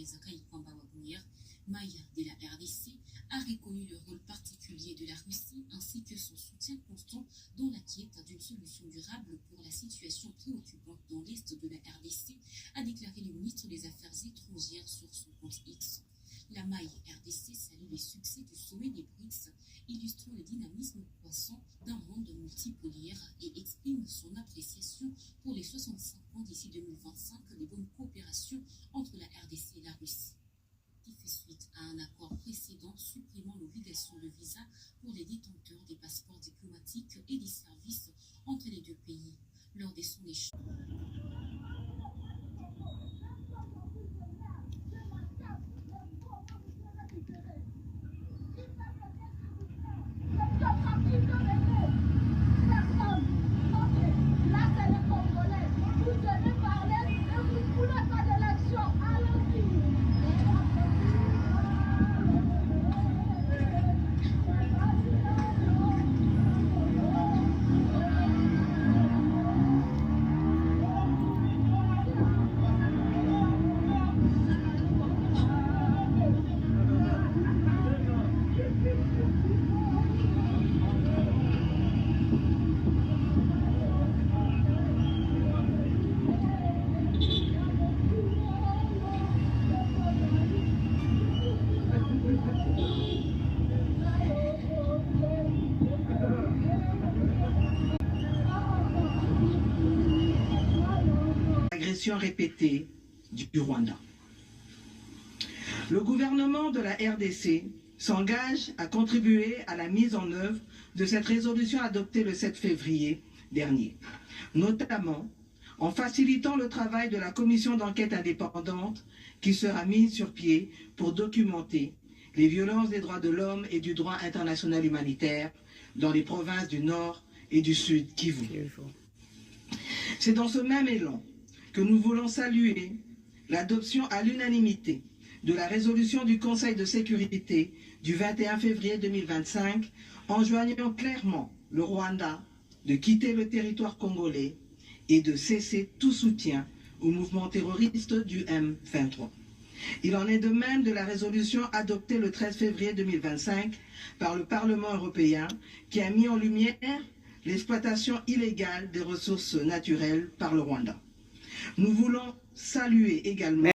Teresa Kayikwamba Wagner, Maya de la RDC, a reconnu le rôle particulier de la Russie ainsi que son soutien constant dans la quête d'une solution durable pour la situation préoccupante dans l'est de la RDC, a déclaré le ministre des Affaires étrangères sur son compte X. La Maille RDC salue les succès du sommet des BRICS, illustrant le dynamisme croissant d'un monde multipolaire et exprime son appréciation pour les 65 ans d'ici 2025 des bonnes coopérations entre la RDC et la Russie, qui fait suite à un accord précédent supprimant l'obligation de visa pour les détenteurs des passeports diplomatiques et des services entre les deux pays lors de son échange. Répétée du Rwanda. Le gouvernement de la RDC s'engage à contribuer à la mise en œuvre de cette résolution adoptée le 7 février dernier, notamment en facilitant le travail de la commission d'enquête indépendante qui sera mise sur pied pour documenter les violences des droits de l'homme et du droit international humanitaire dans les provinces du Nord et du Sud Kivu. C'est dans ce même élan que nous voulons saluer l'adoption à l'unanimité de la résolution du Conseil de sécurité du 21 février 2025, enjoignant clairement le Rwanda de quitter le territoire congolais et de cesser tout soutien au mouvement terroriste du M23. Il en est de même de la résolution adoptée le 13 février 2025 par le Parlement européen qui a mis en lumière l'exploitation illégale des ressources naturelles par le Rwanda. Nous voulons saluer également